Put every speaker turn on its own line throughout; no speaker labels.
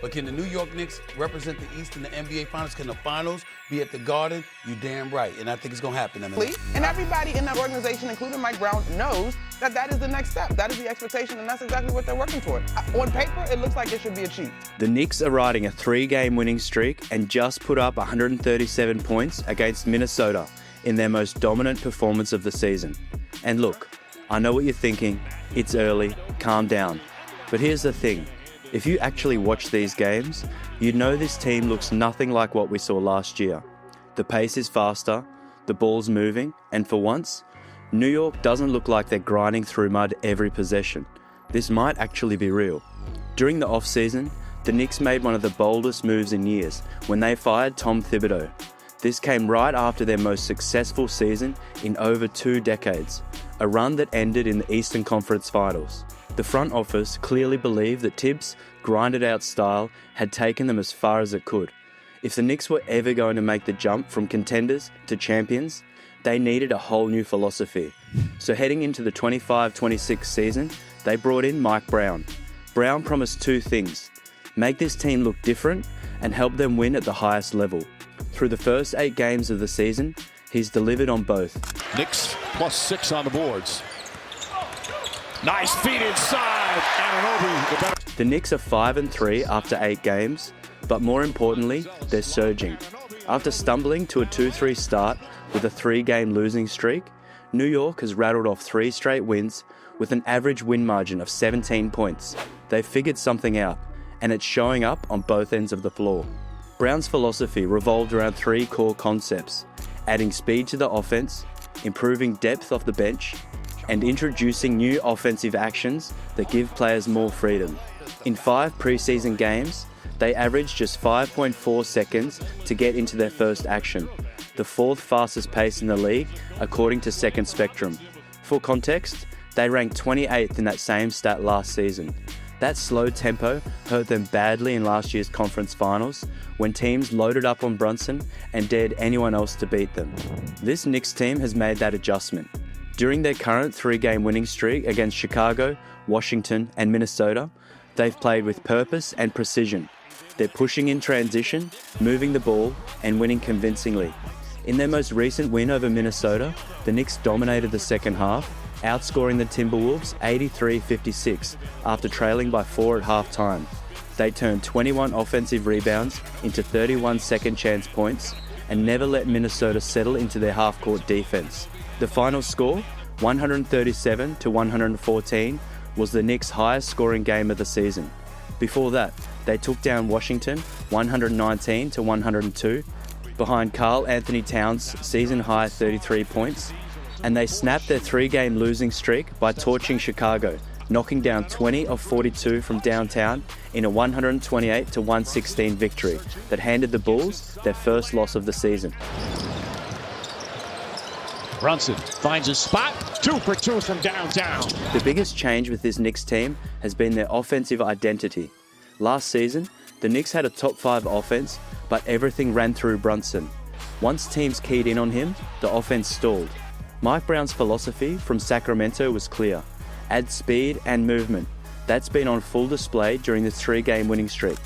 But can the New York Knicks represent the East in the NBA Finals? Can the Finals be at the Garden? You damn right. And I think it's going to happen.
And everybody in that organization, including Mike Brown, knows that that is the next step. That is the expectation, and that's exactly what they're working toward. On paper, it looks like it should be achieved.
The Knicks are riding a 3-game winning streak and just put up 137 points against Minnesota in their most dominant performance of the season. And look, I know what you're thinking. It's early. Calm down. But here's the thing. If you actually watch these games, you'd know this team looks nothing like what we saw last year. The pace is faster, the ball's moving, and for once, New York doesn't look like they're grinding through mud every possession. This might actually be real. During the off-season, the Knicks made one of the boldest moves in years when they fired Tom Thibodeau. This came right after their most successful season in over 2 decades, a run that ended in the Eastern Conference Finals. The front office clearly believed that Tibbs' grinded-out style had taken them as far as it could. If the Knicks were ever going to make the jump from contenders to champions, they needed a whole new philosophy. So heading into the 25-26 season, they brought in Mike Brown. Brown promised 2 things: make this team look different and help them win at the highest level. Through the first 8 games of the season, he's delivered on both.
Knicks +6 on the boards. Nice feed inside. Anunoby.
The Knicks are 5-3 after 8 games, but more importantly, they're surging. After stumbling to a 2-3 start with a 3-game losing streak, New York has rattled off 3 straight wins with an average win margin of 17 points. They've figured something out, and it's showing up on both ends of the floor. Brown's philosophy revolved around 3 core concepts: adding speed to the offense, improving depth off the bench, and introducing new offensive actions that give players more freedom. In 5 preseason games, they averaged just 5.4 seconds to get into their first action, the 4th fastest pace in the league according to Second Spectrum. For context, they ranked 28th in that same stat last season. That slow tempo hurt them badly in last year's conference finals when teams loaded up on Brunson and dared anyone else to beat them. This Knicks team has made that adjustment. During their current 3-game winning streak against Chicago, Washington, and Minnesota, they've played with purpose and precision. They're pushing in transition, moving the ball, and winning convincingly. In their most recent win over Minnesota, the Knicks dominated the second half, outscoring the Timberwolves 83-56 after trailing by 4 at halftime. They turned 21 offensive rebounds into 31 second-chance points and never let Minnesota settle into their half-court defense. The final score, 137-114, was the Knicks' highest scoring game of the season. Before that, they took down Washington 119-102, behind Karl-Anthony Towns' season-high 33 points, and they snapped their 3-game losing streak by torching Chicago, knocking down 20 of 42 from downtown in a 128-116 victory that handed the Bulls their first loss of the season.
Brunson finds a spot. 2 for 2 from downtown.
The biggest change with this Knicks team has been their offensive identity. Last season, the Knicks had a top 5 offense, but everything ran through Brunson. Once teams keyed in on him, the offense stalled. Mike Brown's philosophy from Sacramento was clear: add speed and movement. That's been on full display during this 3-game winning streak.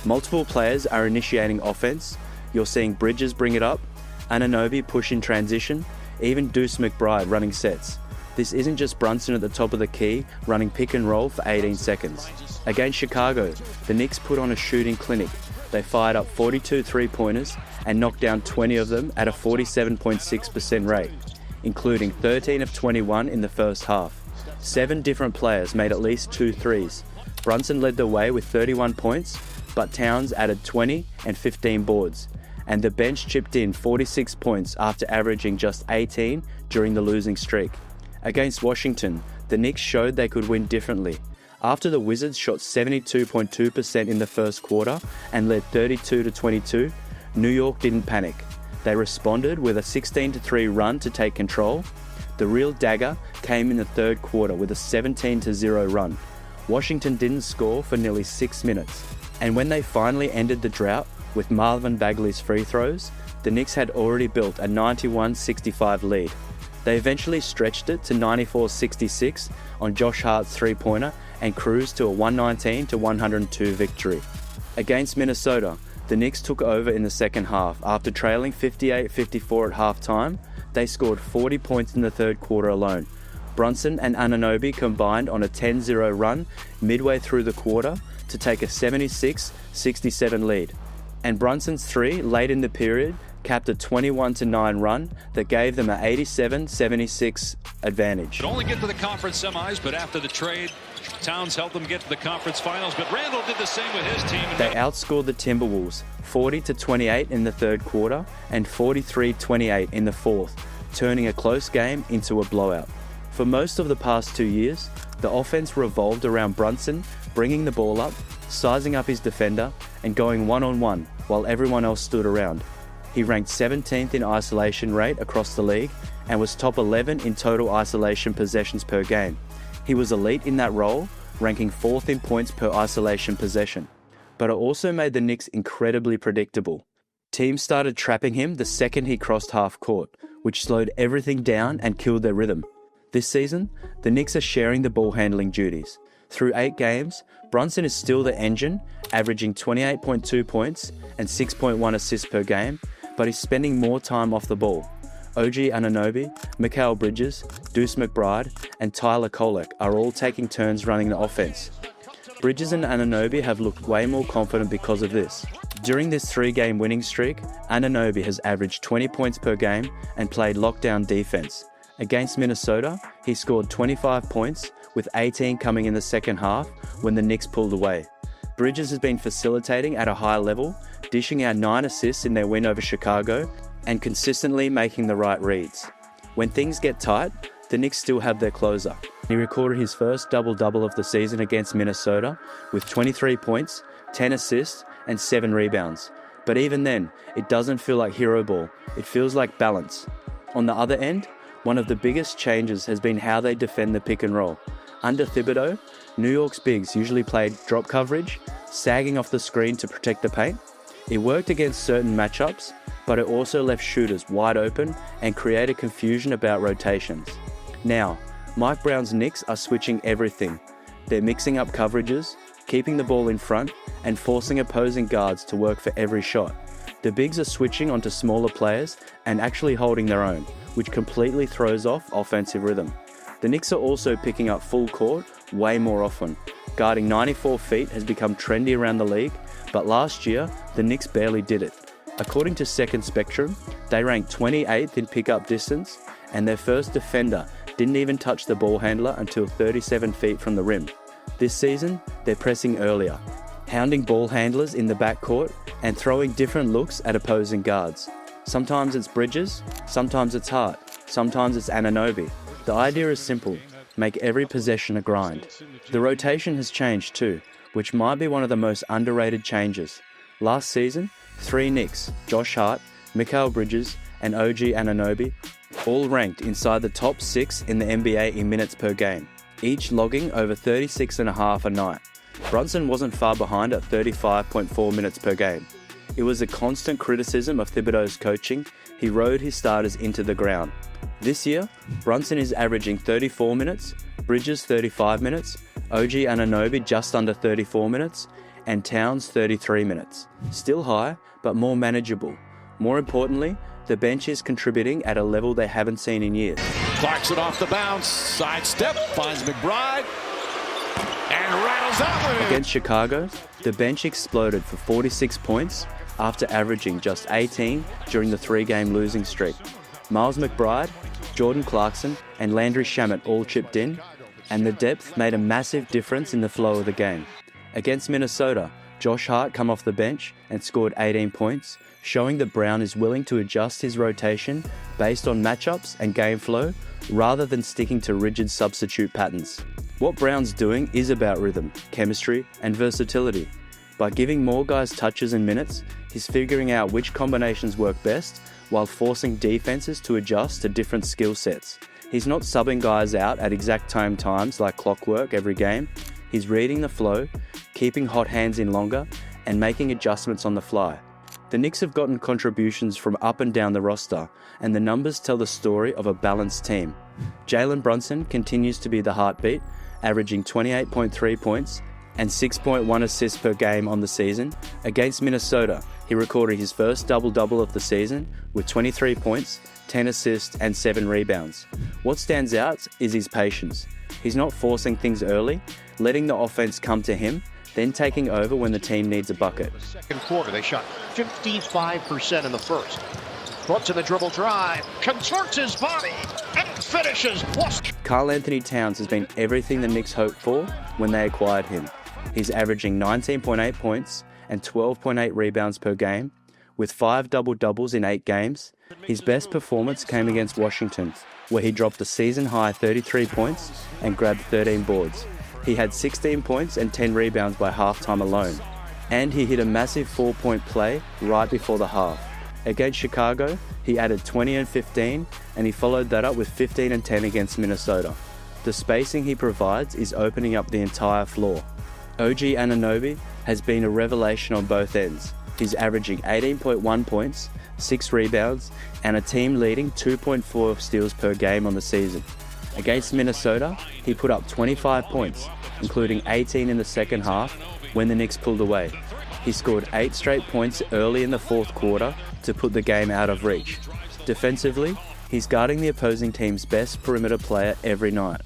Multiple players are initiating offense. You're seeing Bridges bring it up, Anunoby push in transition, even Deuce McBride running sets. This isn't just Brunson at the top of the key running pick and roll for 18 seconds. Against Chicago, the Knicks put on a shooting clinic. They fired up 42 3-pointers and knocked down 20 of them at a 47.6% rate, including 13 of 21 in the first half. 7 different players made at least 2 threes. Brunson led the way with 31 points, but Towns added 20 and 15 boards, and the bench chipped in 46 points after averaging just 18 during the losing streak. Against Washington, the Knicks showed they could win differently. After the Wizards shot 72.2% in the first quarter and led 32-22, New York didn't panic. They responded with a 16-3 run to take control. The real dagger came in the third quarter with a 17-0 run. Washington didn't score for nearly 6 minutes. And when they finally ended the drought with Marvin Bagley's free throws, the Knicks had already built a 91-65 lead. They eventually stretched it to 94-66 on Josh Hart's three-pointer and cruised to a 119-102 victory. Against Minnesota, the Knicks took over in the second half. After trailing 58-54 at halftime, they scored 40 points in the third quarter alone. Brunson and Anunoby combined on a 10-0 run midway through the quarter to take a 76-67 lead. And Brunson's three late in the period capped a 21-9 run that gave them an 87-76 advantage.
Could only get to the conference semis, but after the trade, Towns helped them get to the conference finals, but Randall did the same with his team.
They outscored the Timberwolves 40-28 in the third quarter and 43-28 in the fourth, turning a close game into a blowout. For most of the past 2 years, the offense revolved around Brunson bringing the ball up, sizing up his defender, and going one-on-one while everyone else stood around. He ranked 17th in isolation rate across the league and was top 11 in total isolation possessions per game. He was elite in that role, ranking 4th in points per isolation possession. But it also made the Knicks incredibly predictable. Teams started trapping him the second he crossed half court, which slowed everything down and killed their rhythm. This season, the Knicks are sharing the ball handling duties. Through 8 games, Brunson is still the engine, averaging 28.2 points and 6.1 assists per game, but he's spending more time off the ball. OG Anunoby, Mikal Bridges, Deuce McBride, and Tyler Kolek are all taking turns running the offense. Bridges and Anunoby have looked way more confident because of this. During this 3-game winning streak, Anunoby has averaged 20 points per game and played lockdown defense. Against Minnesota, he scored 25 points, with 18 coming in the second half when the Knicks pulled away. Bridges has been facilitating at a high level, dishing out 9 assists in their win over Chicago, and consistently making the right reads. When things get tight, the Knicks still have their closer. He recorded his first double-double of the season against Minnesota with 23 points, 10 assists, and 7 rebounds. But even then, it doesn't feel like hero ball, it feels like balance. On the other end, one of the biggest changes has been how they defend the pick and roll. Under Thibodeau, New York's bigs usually played drop coverage, sagging off the screen to protect the paint. It worked against certain matchups, but it also left shooters wide open and created confusion about rotations. Now, Mike Brown's Knicks are switching everything. They're mixing up coverages, keeping the ball in front, and forcing opposing guards to work for every shot. The bigs are switching onto smaller players and actually holding their own, which completely throws off offensive rhythm. The Knicks are also picking up full court way more often. Guarding 94 feet has become trendy around the league, but last year, the Knicks barely did it. According to Second Spectrum, they ranked 28th in pickup distance, and their first defender didn't even touch the ball handler until 37 feet from the rim. This season, they're pressing earlier, hounding ball handlers in the backcourt and throwing different looks at opposing guards. Sometimes it's Bridges, sometimes it's Hart, sometimes it's Anunoby. The idea is simple: make every possession a grind. The rotation has changed too, which might be one of the most underrated changes. Last season, 3 Knicks, Josh Hart, Mikal Bridges, and OG Anunoby, all ranked inside the top 6 in the NBA in minutes per game, each logging over 36.5 a night. Brunson wasn't far behind at 35.4 minutes per game. It was a constant criticism of Thibodeau's coaching. He rode his starters into the ground. This year, Brunson is averaging 34 minutes, Bridges 35 minutes, OG Anunoby just under 34 minutes, and Towns 33 minutes. Still high, but more manageable. More importantly, the bench is contributing at a level they haven't seen in years.
Clarkson off the bounce, sidestep, finds McBride, and rattles that one in.
Against Chicago, the bench exploded for 46 points after averaging just 18 during the 3-game losing streak. Miles McBride, Jordan Clarkson, and Landry Shamet all chipped in, and the depth made a massive difference in the flow of the game. Against Minnesota, Josh Hart came off the bench and scored 18 points, showing that Brown is willing to adjust his rotation based on matchups and game flow rather than sticking to rigid substitute patterns. What Brown's doing is about rhythm, chemistry, and versatility. By giving more guys touches and minutes, he's figuring out which combinations work best while forcing defenses to adjust to different skill sets. He's not subbing guys out at exact times like clockwork every game. He's reading the flow, keeping hot hands in longer, and making adjustments on the fly. The Knicks have gotten contributions from up and down the roster, and the numbers tell the story of a balanced team. Jalen Brunson continues to be the heartbeat, averaging 28.3 points, and 6.1 assists per game on the season. Against Minnesota, he recorded his first double-double of the season with 23 points, 10 assists, and 7 rebounds. What stands out is his patience. He's not forcing things early, letting the offense come to him, then taking over when the team needs a bucket.
Second quarter, they shot 55% in the first. Brunson the dribble drive, contorts his body, and finishes.
Karl-Anthony Towns has been everything the Knicks hoped for when they acquired him. He's averaging 19.8 points and 12.8 rebounds per game, with 5 double-doubles in 8 games. His best performance came against Washington, where he dropped a season-high 33 points and grabbed 13 boards. He had 16 points and 10 rebounds by halftime alone, and he hit a massive 4-point play right before the half. Against Chicago, he added 20 and 15, and he followed that up with 15 and 10 against Minnesota. The spacing he provides is opening up the entire floor. OG Anunoby has been a revelation on both ends. He's averaging 18.1 points, 6 rebounds, and a team-leading 2.4 steals per game on the season. Against Minnesota, he put up 25 points, including 18 in the second half when the Knicks pulled away. He scored 8 straight points early in the fourth quarter to put the game out of reach. Defensively, he's guarding the opposing team's best perimeter player every night.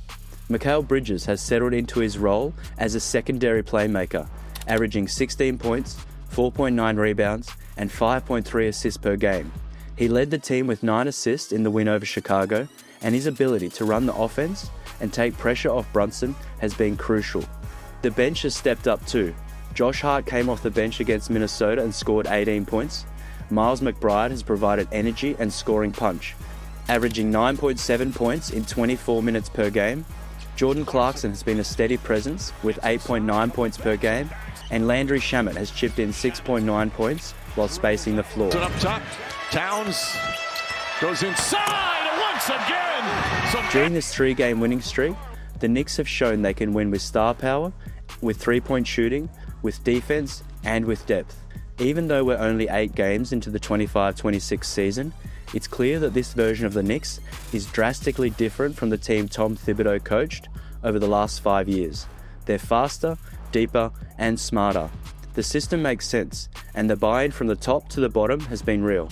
Mikal Bridges has settled into his role as a secondary playmaker, averaging 16 points, 4.9 rebounds, and 5.3 assists per game. He led the team with 9 assists in the win over Chicago, and his ability to run the offense and take pressure off Brunson has been crucial. The bench has stepped up too. Josh Hart came off the bench against Minnesota and scored 18 points. Miles McBride has provided energy and scoring punch, averaging 9.7 points in 24 minutes per game. Jordan Clarkson has been a steady presence with 8.9 points per game, and Landry Shamet has chipped in 6.9 points while spacing the floor.
Up top, Towns goes inside once again.
During this 3-game winning streak, the Knicks have shown they can win with star power, with 3-point shooting, with defense, and with depth. Even though we're only 8 games into the 25-26 season, it's clear that this version of the Knicks is drastically different from the team Tom Thibodeau coached over the last 5 years. They're faster, deeper, and smarter. The system makes sense, and the buy-in from the top to the bottom has been real.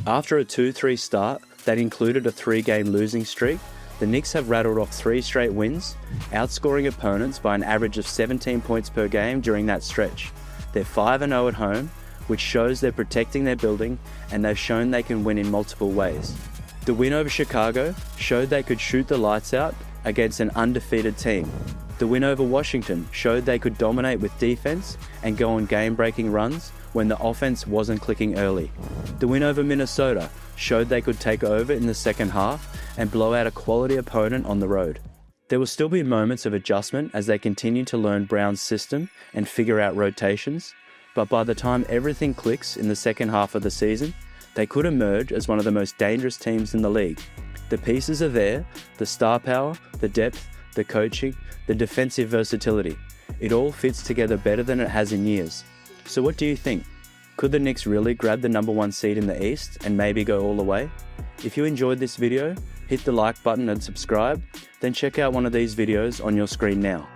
After a 2-3 start that included a 3-game losing streak, the Knicks have rattled off 3 straight wins, outscoring opponents by an average of 17 points per game during that stretch. They're 5-0 at home, which shows they're protecting their building, and they've shown they can win in multiple ways. The win over Chicago showed they could shoot the lights out against an undefeated team. The win over Washington showed they could dominate with defense and go on game-breaking runs when the offense wasn't clicking early. The win over Minnesota showed they could take over in the second half and blow out a quality opponent on the road. There will still be moments of adjustment as they continue to learn Brown's system and figure out rotations, but by the time everything clicks in the second half of the season, they could emerge as one of the most dangerous teams in the league. The pieces are there, the star power, the depth, the coaching, the defensive versatility. It all fits together better than it has in years. So what do you think? Could the Knicks really grab the #1 seed in the East and maybe go all the way? If you enjoyed this video, hit the like button and subscribe, then check out one of these videos on your screen now.